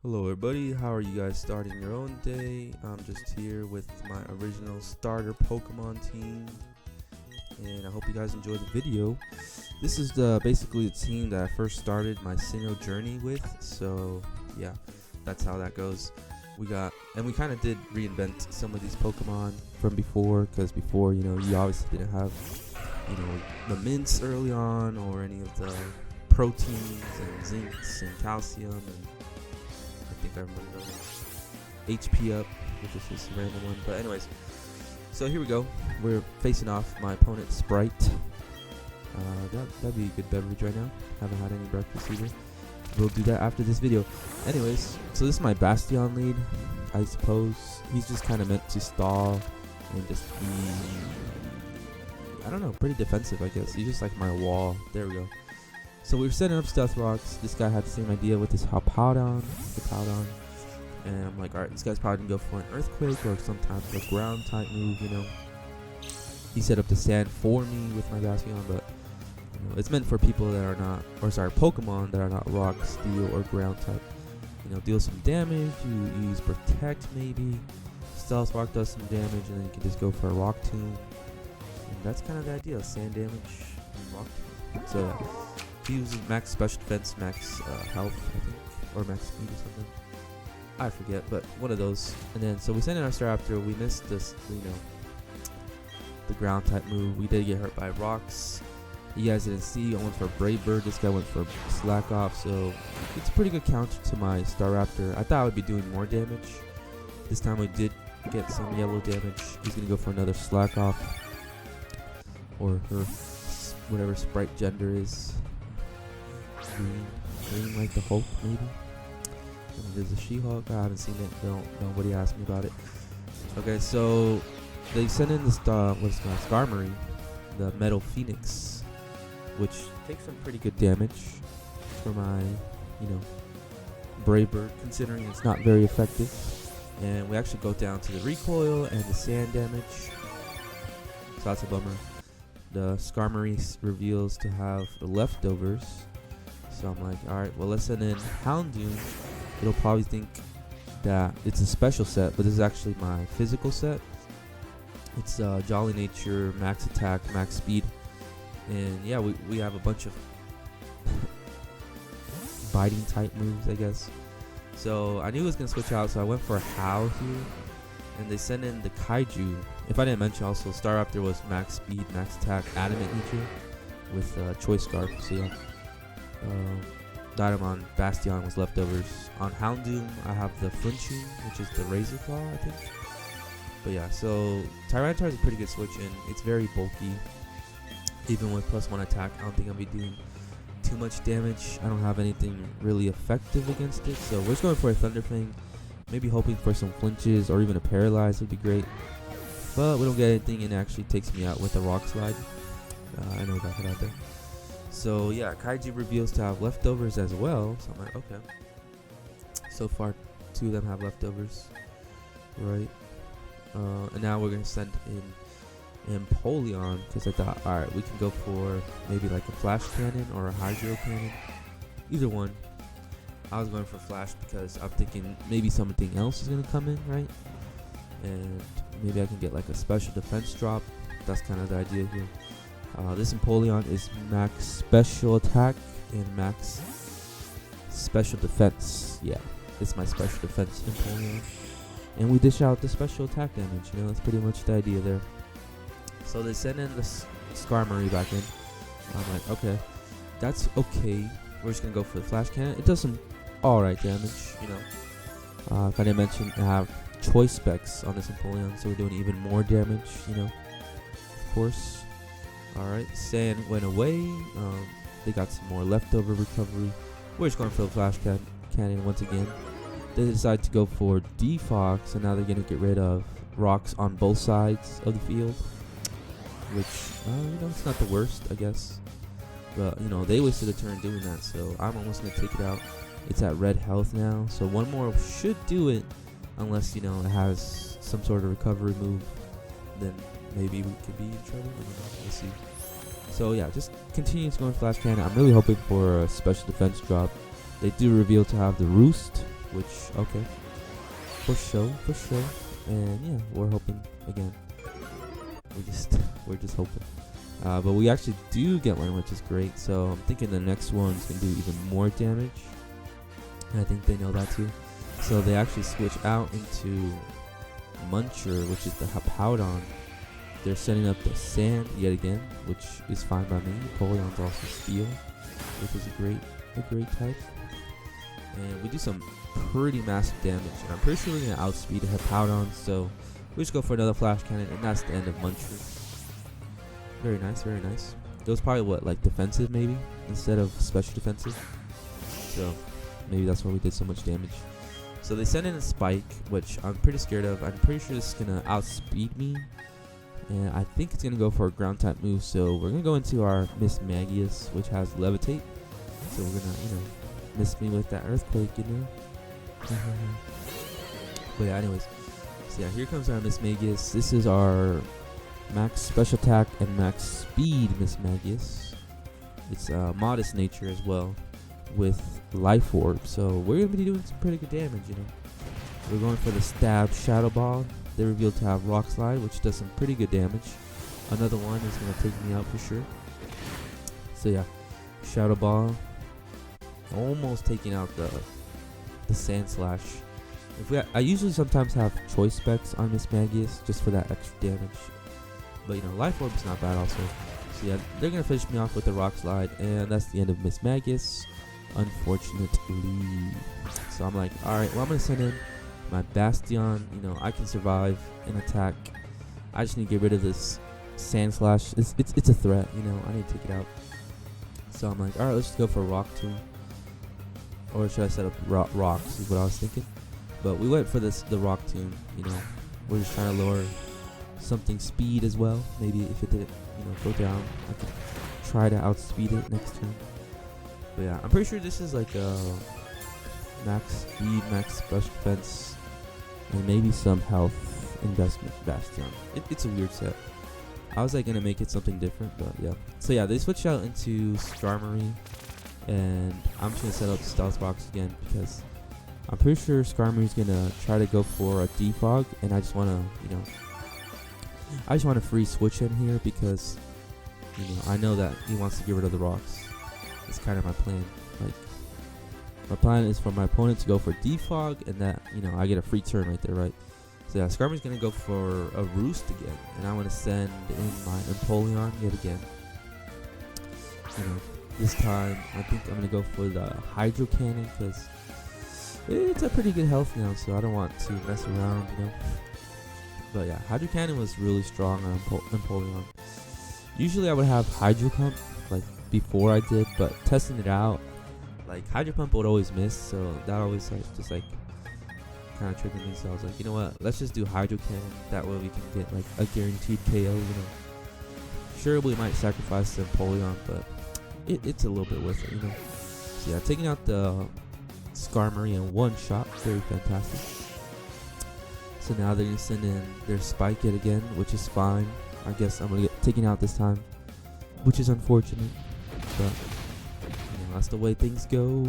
Hello everybody, how are you guys starting your own day? I'm just here with my original starter Pokemon team, and I hope you guys enjoy the video. This is basically the team that I first started my Sinnoh journey with, so yeah, that's how that goes. We kind of did reinvent some of these Pokemon from before, because before, you obviously didn't have, the mints early on, or any of the proteins and zincs and calcium, and I think I remember those. HP up, which is just a random one. But anyways, so here we go. We're facing off my opponent, Sprite. That'd be a good beverage right now. Haven't had any breakfast either. We'll do that after this video. Anyways, so this is my Bastion lead, I suppose. He's just kind of meant to stall and just be, I don't know, pretty defensive, I guess. He's just like my wall. There we go. So we were setting up Stealth Rocks. This guy had the same idea with his Hippowdon. And I'm like, alright, this guy's probably gonna go for an Earthquake or some type of ground type move, He set up the sand for me with my Bastion, but it's meant for people that are not, Pokemon that are not Rock, Steel, or Ground type. Deal some damage, you use Protect maybe. Stealth Rock does some damage, and then you can just go for a Rock Tomb. And that's kind of the idea, sand damage and Rock Tomb. So he uses max special defense, max health, I think, or max speed or something. I forget, but one of those. And then, so we sent in our Staraptor. We missed this, the ground type move. We did get hurt by rocks. You guys didn't see. I went for Brave Bird. This guy went for Slack Off. So it's a pretty good counter to my Staraptor. I thought I would be doing more damage. This time we did get some yellow damage. He's gonna go for another Slack Off, or her, whatever Sprite gender is. Green like the Hulk, maybe. And there's a She-Hulk. I haven't seen it. Nobody asked me about it. Okay, so they sent in this Skarmory, the Metal Phoenix, which takes some pretty good damage for my, Brave Bird, considering it's not very effective. And we actually go down to the recoil and the sand damage. So that's a bummer. The Skarmory reveals to have the leftovers. So I'm like, alright, well, let's send in Houndoom. It'll probably think that it's a special set, but this is actually my physical set. It's Jolly Nature, max attack, max speed. And yeah, we have a bunch of biting type moves, I guess. So I knew it was going to switch out, so I went for a Howl here. And they sent in the Kaiju. If I didn't mention also, Staraptor was max speed, max attack, adamant nature with Choice Scarf. So yeah. Item on Bastion was leftovers. On Houndoom, I have the Flinching, which is the Razor Claw, I think. But yeah, so Tyranitar is a pretty good switch, and it's very bulky. Even with +1 attack, I don't think I'll be doing too much damage. I don't have anything really effective against it, so we're just going for a Thunderfang. Maybe hoping for some flinches or even a Paralyze would be great. But we don't get anything, and it actually takes me out with a Rock Slide. I know that out there. So yeah, Kaiju reveals to have leftovers as well. So I'm like, okay. So far, 2 of them have leftovers, right? And now we're gonna send in Empoleon, because I thought, all right, we can go for maybe like a Flash Cannon or a Hydro Cannon, either one. I was going for Flash because I'm thinking maybe something else is gonna come in, right? And maybe I can get like a special defense drop. That's kind of the idea here. This Empoleon is max special attack and max special defense. Yeah, it's my special defense Empoleon. And we dish out the special attack damage. That's pretty much the idea there. So they send in the Skarmory back in. I'm like, okay, that's okay. We're just going to go for the Flash Cannon. It does some alright damage, If I didn't mention, I have Choice Specs on this Empoleon, so we're doing even more damage, of course. Alright, sand went away. They got some more leftover recovery. We're just going for the Flash Cannon once again. They decide to go for Defox, and now they're going to get rid of rocks on both sides of the field. Which, it's not the worst, I guess. But, they wasted a turn doing that, so I'm almost going to take it out. It's at red health now, so one more should do it. Unless, it has some sort of recovery move. Then maybe we could be in trouble. I don't know. We'll see. So yeah, just continue to go in Flash Cannon. I'm really hoping for a special defense drop. They do reveal to have the Roost, which, okay. For sure. And yeah, we're hoping again. We're just hoping. But we actually do get one, which is great. So I'm thinking the next one's gonna do even more damage. And I think they know that too. So they actually switch out into Muncher, which is the Hippowdon. They're setting up the Sand yet again, which is fine by me. Poleon's also Steel, which is a great type. And we do some pretty massive damage. And I'm pretty sure we're gonna outspeed a Hippowdon, so we just go for another Flash Cannon, and that's the end of Muncher. Very nice, very nice. It was probably what, like defensive maybe, instead of special defensive. So maybe that's why we did so much damage. So they send in a Spike, which I'm pretty scared of. I'm pretty sure this is gonna outspeed me. And I think it's gonna go for a ground type move. So we're gonna go into our Miss Magius, which has Levitate. So we're gonna, miss me with that Earthquake, But yeah, anyways. So yeah, here comes our Miss Magius. This is our max special attack and max speed Miss Magius. It's modest nature as well with Life Orb. So we're gonna be doing some pretty good damage, We're going for the Stab Shadow Ball. They're revealed to have Rock Slide, which does some pretty good damage. Another one is gonna take me out for sure. So yeah, Shadow Ball. Almost taking out the Sand Slash. I usually sometimes have choice specs on Miss Magius just for that extra damage. But Life Orb is not bad also. So yeah, they're gonna finish me off with the Rock Slide, and that's the end of Miss Magius, unfortunately. So I'm like, alright, well I'm gonna send in my Bastion. I can survive an attack. I just need to get rid of this Sand Slash. It's a threat, I need to take it out. So I'm like, alright, let's just go for a Rock Tomb. Or should I set up rocks is what I was thinking. But we went for the Rock Tomb, We're just trying to lower something speed as well. Maybe if it didn't, go down, I could try to outspeed it next turn. But yeah, I'm pretty sure this is like a max speed, max special defense, and maybe some health investment Bastion. It's a weird set. I was like gonna make it something different, but yeah. So yeah, they switched out into Skarmory, and I'm just gonna set up the Stealth Box again because I'm pretty sure Skarmory's gonna try to go for a Defog, and I just wanna, I just want a free switch in here because, I know that he wants to get rid of the rocks. It's kind of my plan. Like, my plan is for my opponent to go for Defog, and that, I get a free turn right there, right? So yeah, Skarmory's gonna go for a Roost again, and I want to send in my Empoleon yet again. This time I think I'm gonna go for the Hydro Cannon because it's a pretty good health now, so I don't want to mess around, But yeah, Hydro Cannon was really strong on Empoleon. Usually I would have Hydro Pump like before I did, but testing it out, like Hydro Pump would always miss, so that always just kind of triggered me. So I was like, you know what? Let's just do Hydro Cannon. That way we can get like a guaranteed KO. Sure, we might sacrifice the Empoleon, but it's a little bit worth it, So yeah, taking out the Skarmory in one shot, very fantastic. So now they're gonna send in their Spike yet again, which is fine. I guess I'm gonna get taken out this time, which is unfortunate, but that's the way things go.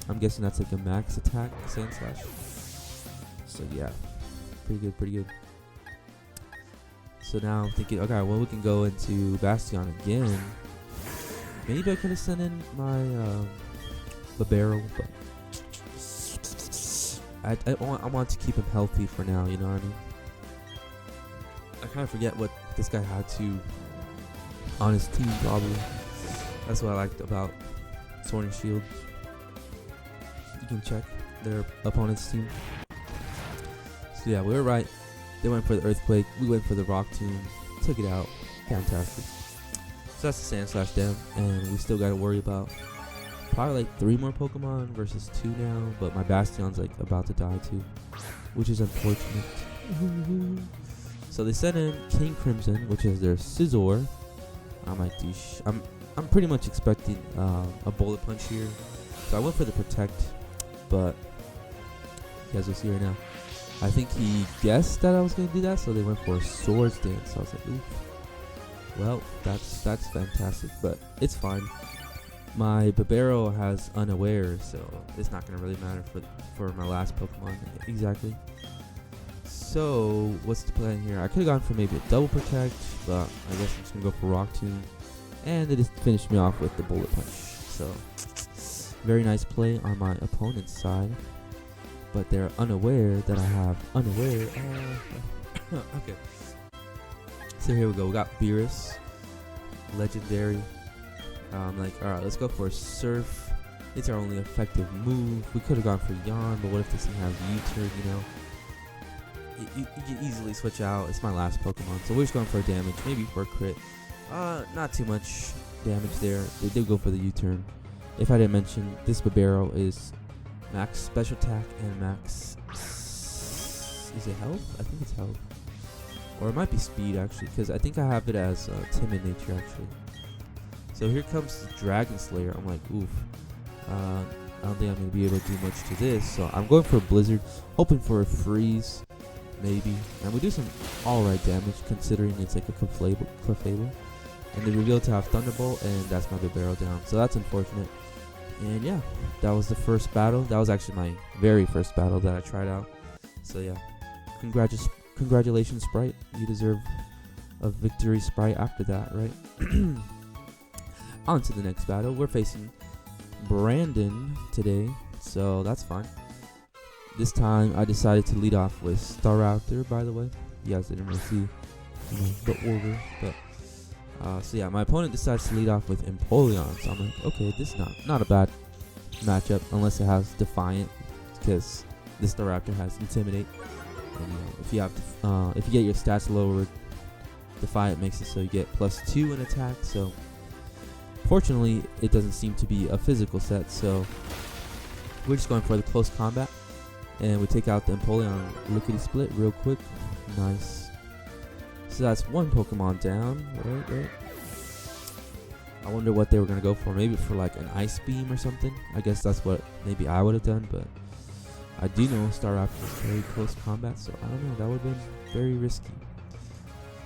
I'm guessing that's like a max attack, Sand Slash. So yeah, pretty good. So now I'm thinking, okay, well we can go into Bastion again. Maybe I could have sent in my Libero, but I want to keep him healthy for now, you know what I mean? I kind of forget what this guy had to on his team, probably. That's what I liked about Sword and Shield. You can check their opponent's team. So yeah, we were right. They went for the Earthquake. We went for the Rock Tomb. Took it out. Fantastic. So that's the Sand Slash down, and we still got to worry about probably like 3 more Pokemon versus 2 now, but my Bastion's like about to die too, which is unfortunate. So they sent in King Crimson, which is their Scizor. I'm pretty much expecting a Bullet Punch here, so I went for the Protect, but you guys will see right now. I think he guessed that I was gonna do that, so they went for a Swords Dance. So I was like, oof. Well, that's fantastic, but it's fine. My Babero has Unaware, so it's not going to really matter for my last Pokemon exactly. So, what's the plan here? I could have gone for maybe a double protect, but I guess I'm just going to go for Rock Tomb. And they just finished me off with the Bullet Punch. So, very nice play on my opponent's side. But they're unaware that I have Unaware. Okay. So here we go. We got Beerus, Legendary. Alright, let's go for Surf. It's our only effective move. We could have gone for Yawn, but what if this thing has U-turn, you know? You can easily switch out. It's my last Pokemon, so we're just going for damage, maybe for a crit. Not too much damage there. They did go for the U-turn. If I didn't mention, this Babero is max special attack and max... Is it health? I think it's health. Or it might be speed, actually, because I think I have it as timid nature, actually. So here comes the Dragon Slayer. I'm like, oof. I don't think I'm going to be able to do much to this. So I'm going for a Blizzard, hoping for a Freeze, maybe. And we do some alright damage, considering it's like a Clefable. And they reveal to have Thunderbolt, and that's my Babero down. So that's unfortunate. And yeah, that was the first battle. That was actually my very first battle that I tried out. So yeah, congratulations, Sprite. You deserve a victory, Sprite, after that, right? On to the next battle. We're facing Brandon today, so that's fine. This time, I decided to lead off with Staraptor, by the way. You guys didn't really see the order, but... so yeah, my opponent decides to lead off with Empoleon, so I'm like, okay, this is not a bad matchup, unless it has Defiant, because this Staraptor has Intimidate, and if you get your stats lowered, Defiant makes it so you get +2 in attack. So fortunately, it doesn't seem to be a physical set, so we're just going for the close combat, and we take out the Empoleon Lickety Split real quick. Nice. So that's one Pokemon down, right? I wonder what they were going to go for. Maybe for like an Ice Beam or something. I guess that's what maybe I would have done, but I do know Staraptor is very close combat, so I don't know. That would have been very risky.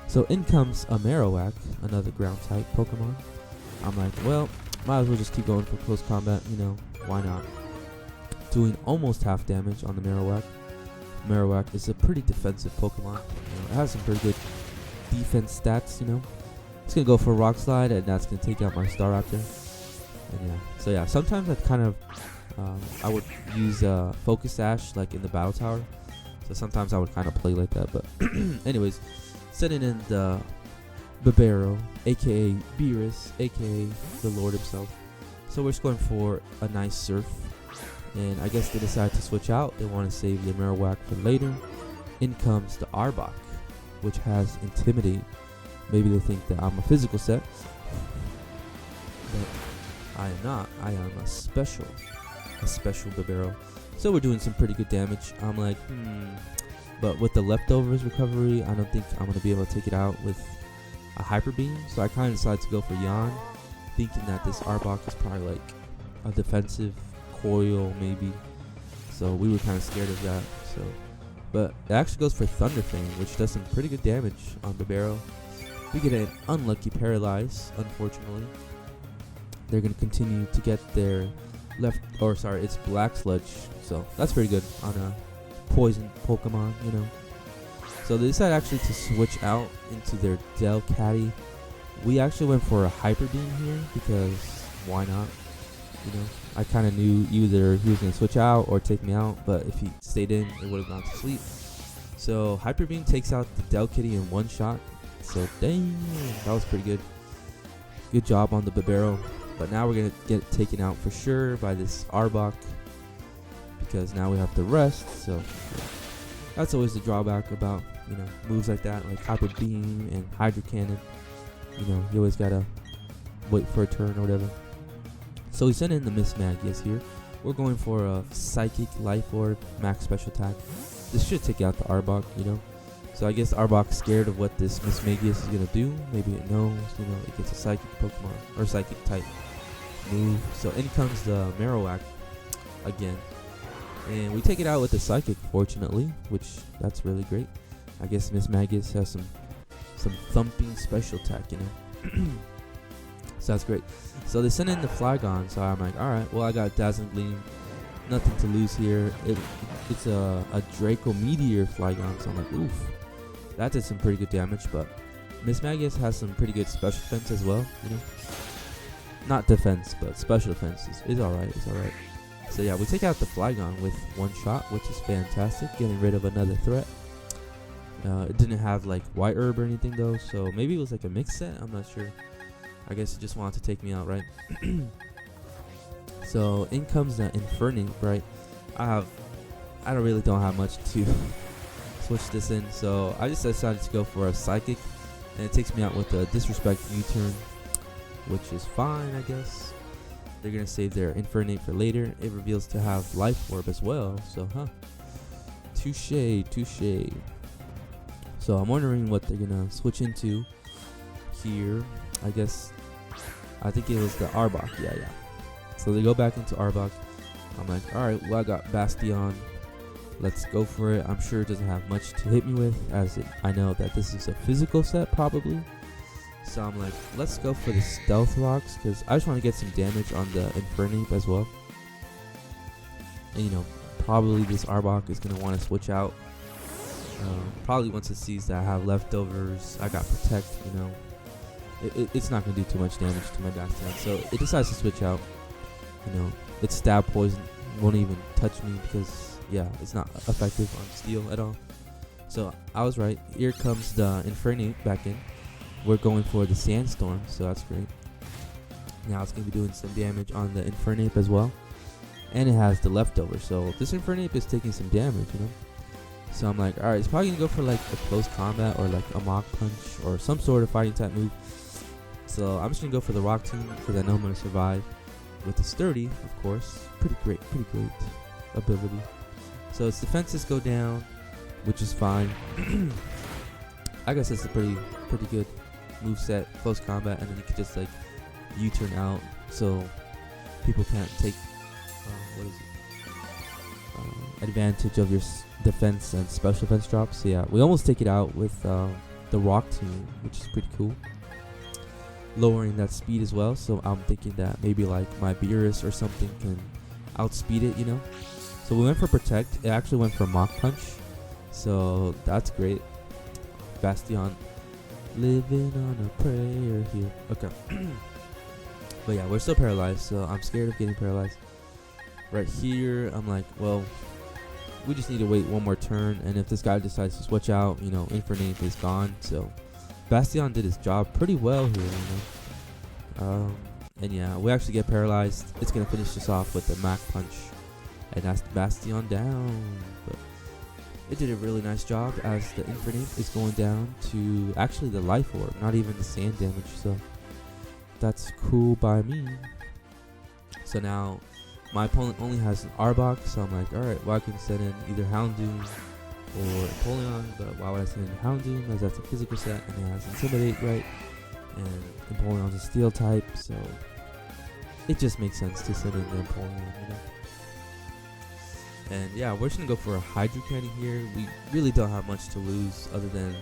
So in comes a Marowak, another ground type Pokemon. I'm like, well, might as well just keep going for close combat, why not? Doing almost half damage on the Marowak. Marowak is a pretty defensive Pokemon. It has some pretty good defense stats, It's gonna go for a Rock Slide, and that's gonna take out my Staraptor. And yeah, so yeah, sometimes I kind of I would use Focus Sash like in the Battle Tower. So sometimes I would kind of play like that. But anyways, sending in the Babero, aka Beerus, aka the Lord himself. So we're just going for a nice Surf. And I guess they decide to switch out. They want to save the Marowak for later. In comes the Arbok, which has Intimidate. Maybe they think that I'm a physical set, but I am not. I am a special Babero. So we're doing some pretty good damage. I'm like, but with the leftovers recovery, I don't think I'm gonna be able to take it out with a Hyper Beam. So I kind of decided to go for Yawn, thinking that this Arbok is probably like a defensive Coil maybe. So we were kind of scared of that. So, but it actually goes for Thunder Fang, which does some pretty good damage on Babero. We get an unlucky Paralyze, unfortunately. They're going to continue to get their it's Black Sludge. So that's pretty good on a poison Pokemon, So they decided actually to switch out into their Delcatty. We actually went for a Hyper Beam here because why not? I kind of knew either he was going to switch out or take me out, but if he stayed in, it would have gone to sleep. So Hyper Beam takes out the Delcatty in one shot. So dang, that was pretty good. Good job on the Babero. But now we're going to get taken out for sure by this Arbok, because now we have to rest. So yeah. That's always the drawback about, moves like that, like Hyper Beam and Hydro Cannon. You always got to wait for a turn or whatever. So we send in the Miss Magius here. We're going for a Psychic Life Orb, max special attack. This should take out the Arbok, So I guess Arbok's scared of what this Miss Magius is going to do. Maybe it knows, it gets a Psychic Pokemon, or Psychic type move. So in comes the Marowak again. And we take it out with the Psychic, fortunately, which that's really great. I guess Miss Magius has some thumping special attack, So that's great. So they sent in the Flygon, so I'm like, alright, well I got Dazzling Gleam. Nothing to lose here. It's a Draco Meteor Flygon, so I'm like, oof. That did some pretty good damage, but Miss Magius has some pretty good special defense as well, you know. Not defense, but special defense is alright, it's alright. So yeah, we take out the Flygon with one shot, which is fantastic, getting rid of another threat. It didn't have like White Herb or anything though, so maybe it was like a mix set, I'm not sure. I guess it just wanted to take me out, right? So in comes the Infernape, right? I don't have much to switch this in, so I just decided to go for a Psychic, and it takes me out with a Disrespect U-turn, which is fine, I guess. They're gonna save their Infernape for later. It reveals to have Life Orb as well, so touche, touche. So I'm wondering what they're gonna switch into here. I think it was the Arbok, yeah. So they go back into Arbok. I'm like, alright, well I got Bastion. Let's go for it. I'm sure it doesn't have much to hit me with, as I know that this is a physical set probably. So I'm like, let's go for the Stealth Rocks, because I just want to get some damage on the Infernape as well. And you know, probably this Arbok is going to want to switch out. Probably once it sees that I have leftovers, I got Protect, you know. It's not going to do too much damage to my Bastion. So it decides to switch out. You know, its Stab Poison won't even touch me because, yeah, it's not effective on Steel at all. So I was right. Here comes the Infernape back in. We're going for the Sandstorm, so that's great. Now it's going to be doing some damage on the Infernape as well. And it has the leftover, so this Infernape is taking some damage, you know. So I'm like, alright, it's probably going to go for like a close combat or like a Mach Punch or some sort of fighting type move. So I'm just going to go for the Rock Tomb because I know I'm going to survive. With the Sturdy, of course. Pretty great ability. So its defenses go down, which is fine. I guess it's a pretty good move set, close combat, and then you can just like U-turn out so people can't take advantage of your defense and special defense drops. So yeah, we almost take it out with the Rock Tomb, which is pretty cool. Lowering that speed as well, so I'm thinking that maybe like my Beerus or something can outspeed it, you know. So we went for Protect. It actually went for Mach Punch, so that's great. Bastion living on a prayer here. Okay. But yeah, we're still paralyzed, so I'm scared of getting paralyzed. Right here, I'm like, well, we just need to wait one more turn, and if this guy decides to switch out, you know, Infernape is gone. So Bastion did his job pretty well here, you know. And yeah, we actually get paralyzed. It's gonna finish this off with the Mach Punch, and that's Bastion down. But it did a really nice job, as the Infernape is going down to actually the Life Orb, not even the sand damage. So that's cool by me. So now my opponent only has an Arbok, so I'm like, alright, well I can send in either Houndoom or Empoleon, but why would I send in Houndoom, as that's a physical set and it has Intimidate, right? And Empoleon's a Steel type, so it just makes sense to send in the Empoleon, you know? And yeah, we're just gonna go for a Hydro Cannon here. We really don't have much to lose other than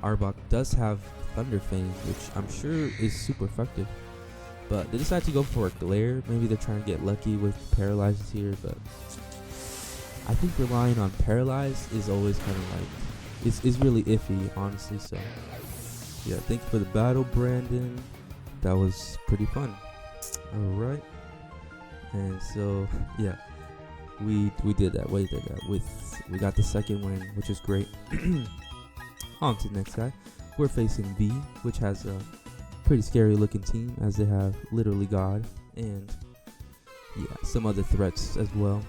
Arbok does have Thunder Fang, which I'm sure is super effective. But they decided to go for a Glare. Maybe they're trying to get lucky with Paralyzes here, but I think relying on Paralyze is always kind of like, is really iffy, honestly. So yeah, thank you for the battle, Brandon. That was pretty fun. Alright. And so yeah, we did that. We got the second win, which is great. On to the next guy. We're facing V, which has a pretty scary looking team, as they have literally God and yeah, some other threats as well.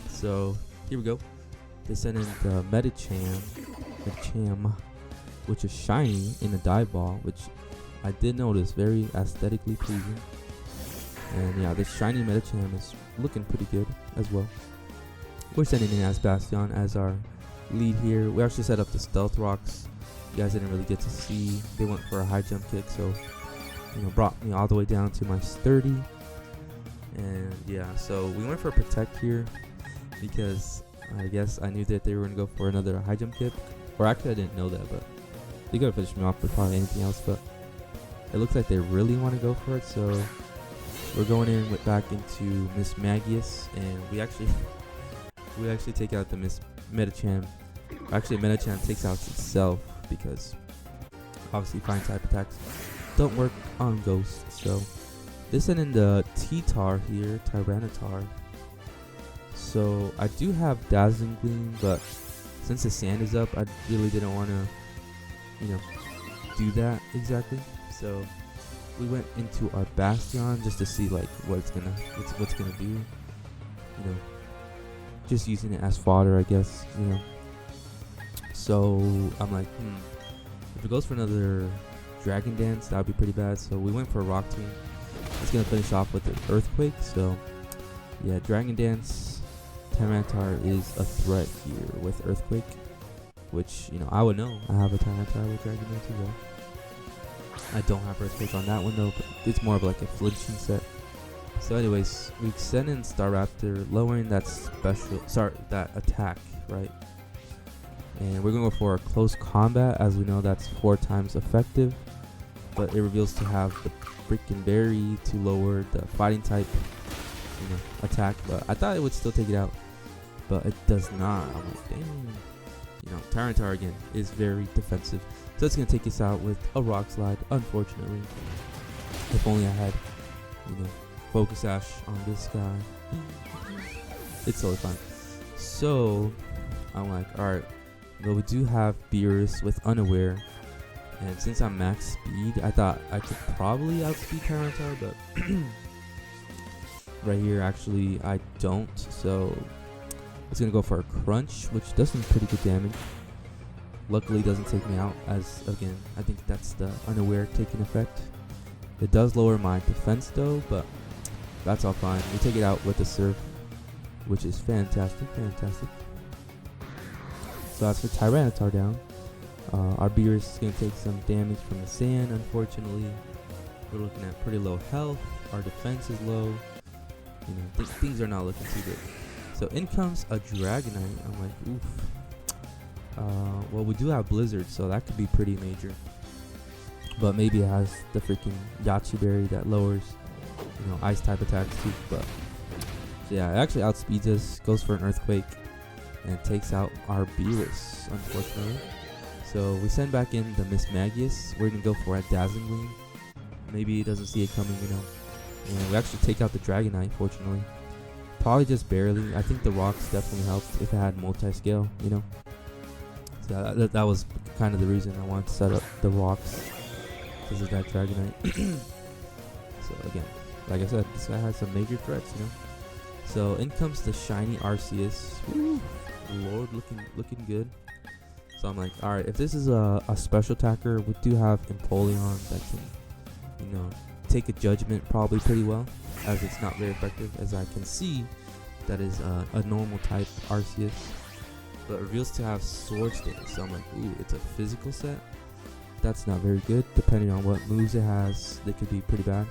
So here we go. They sent in the Medicham, which is shiny in a dive ball, which I did notice, very aesthetically pleasing. And yeah, this shiny Medicham is looking pretty good as well. We're sending in as Bastion as our lead here. We actually set up the Stealth Rocks. You guys didn't really get to see. They went for a high jump kick, so you know, brought me all the way down to my Sturdy. And yeah, so we went for Protect here because I guess I knew that they were going to go for another high jump kick. Or actually I didn't know that, but they could have finished me off with probably anything else. But it looks like they really want to go for it. So we're going in back into Miss Magius, and we actually take out the Miss Metachan. Actually, Metachan takes out itself because obviously fine type attacks don't work on Ghost. So they send in the T-Tar here, Tyranitar. So I do have Dazzling Gleam, but since the sand is up, I really didn't want to, do that exactly. So we went into our Bastion just to see like what's gonna do. Just using it as fodder, I guess. So I'm like, if it goes for another Dragon Dance, that would be pretty bad. So we went for a Rock Tomb. It's gonna finish off with an Earthquake. So yeah, Dragon Dance, Tyranitar is a threat here with Earthquake, which I would know. I have a Tyranitar with Dragon Dance as well. I don't have Earthquake on that one though, but it's more of like a flinching set. So anyways, we send in Staraptor, lowering that that attack, right? And we're gonna go for a close combat, as we know that's 4 times effective, but it reveals to have the freaking berry to lower the fighting type attack. But I thought it would still take it out, but it does not. I'm like, dang. Tyranitar again is very defensive, so it's gonna take us out with a Rock Slide, unfortunately. If only I had Focus Sash on this guy. It's totally fine. So I'm like, alright, but we do have Beerus with Unaware, and since I'm max speed, I thought I could probably outspeed Tyranitar, but right here actually I don't. So it's gonna go for a Crunch, which does some pretty good damage. Luckily doesn't take me out, as again I think that's the Unaware taking effect. It does lower my defense though, but that's all fine. We take it out with the Surf, which is fantastic. So that's for Tyranitar down. Our Beerus is going to take some damage from the sand, unfortunately. We're looking at pretty low health. Our defense is low. Things are not looking too good. So in comes a Dragonite. I'm like, oof. Well, we do have Blizzard, so that could be pretty major. But maybe it has the freaking Yachi Berry that lowers, ice type attacks too. But so yeah, it actually outspeeds us, goes for an Earthquake, and takes out our Beerus, unfortunately. So we send back in the Miss Magius. We're gonna go for a Dazzling Gleam. Maybe he doesn't see it coming, And we actually take out the Dragonite, fortunately. Probably just barely. I think the rocks definitely helped if it had multi-scale, So that was kind of the reason I wanted to set up the rocks, because of that Dragonite. So again, like I said, this guy has some major threats, So in comes the shiny Arceus. Woo, Lord, looking good. So I'm like, alright, if this is a special attacker, we do have Empoleon that can, take a judgment probably pretty well, as it's not very effective, as I can see that is a normal type Arceus, but it reveals to have Sword Stance. So I'm like, ooh, it's a physical set. That's not very good. Depending on what moves it has, they could be pretty bad.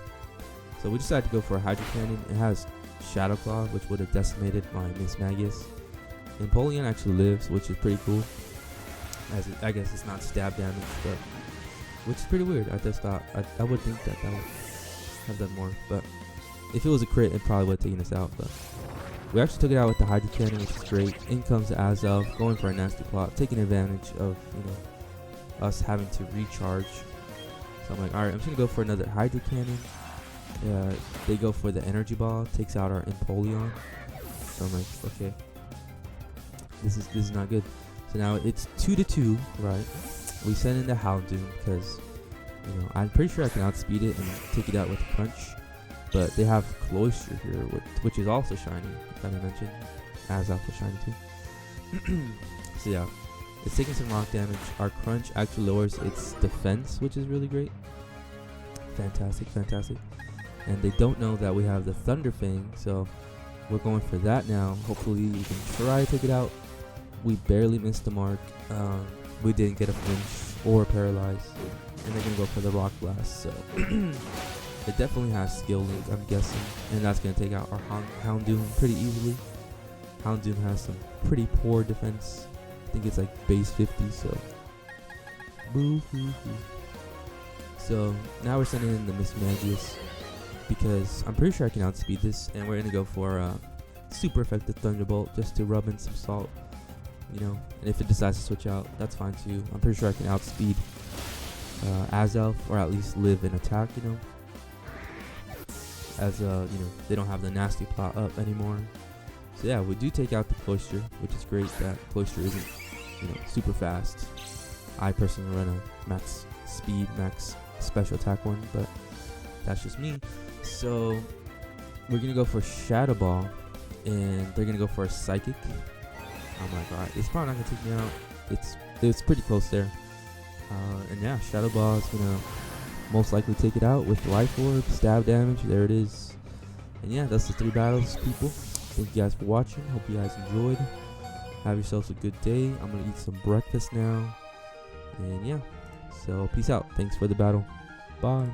So we decided to go for a Hydro Cannon. It has Shadow Claw, which would have decimated my Miss Magius. Empoleon actually lives, which is pretty cool, as I guess it's not stab damage, but which is pretty weird. I just thought I would think that would have done more, but if it was a crit, it probably would have taken us out. But we actually took it out with the Hydro Cannon, which is great. In comes Azelf, going for a nasty plot, taking advantage of us having to recharge. So I'm like, alright, I'm just gonna go for another Hydro Cannon. They go for the Energy Ball, takes out our Empoleon. So I'm like, okay, this is not good. So now it's 2-2, right? We send in the Houndoom because I'm pretty sure I can outspeed it and take it out with a Crunch. But they have Cloyster here, which is also shiny, if I didn't mention. Azelf is shiny too. So yeah, it's taking some rock damage. Our Crunch actually lowers its defense, which is really great. Fantastic. And they don't know that we have the Thunder Fang, so we're going for that now. Hopefully we can try to take it out. We barely missed the mark. We didn't get a flinch or paralyze, and they're gonna go for the Rock Blast. So it definitely has Skill Link, I'm guessing, and that's gonna take out our Houndoom pretty easily. Houndoom has some pretty poor defense. I think it's like base 50, so boo hoo hoo. So now we're sending in the Miss Magius because I'm pretty sure I can outspeed this, and we're gonna go for super effective Thunderbolt just to rub in some salt, you know. And if it decides to switch out, that's fine too. I'm pretty sure I can outspeed Azelf, or at least live in attack, you know. As you know, they don't have the nasty plot up anymore. So yeah, we do take out the Cloister, which is great that Cloister isn't, you know, super fast. I personally run a max speed, max special attack one, but that's just me. So we're gonna go for Shadow Ball, and they're gonna go for a Psychic. I'm like, alright, it's probably not gonna take me out. It's pretty close there. And yeah, Shadow Ball is gonna most likely take it out with Life Orb, stab damage. There it is. And yeah, that's the 3 battles, people. Thank you guys for watching. Hope you guys enjoyed. Have yourselves a good day. I'm gonna eat some breakfast now. And yeah, so peace out. Thanks for the battle. Bye.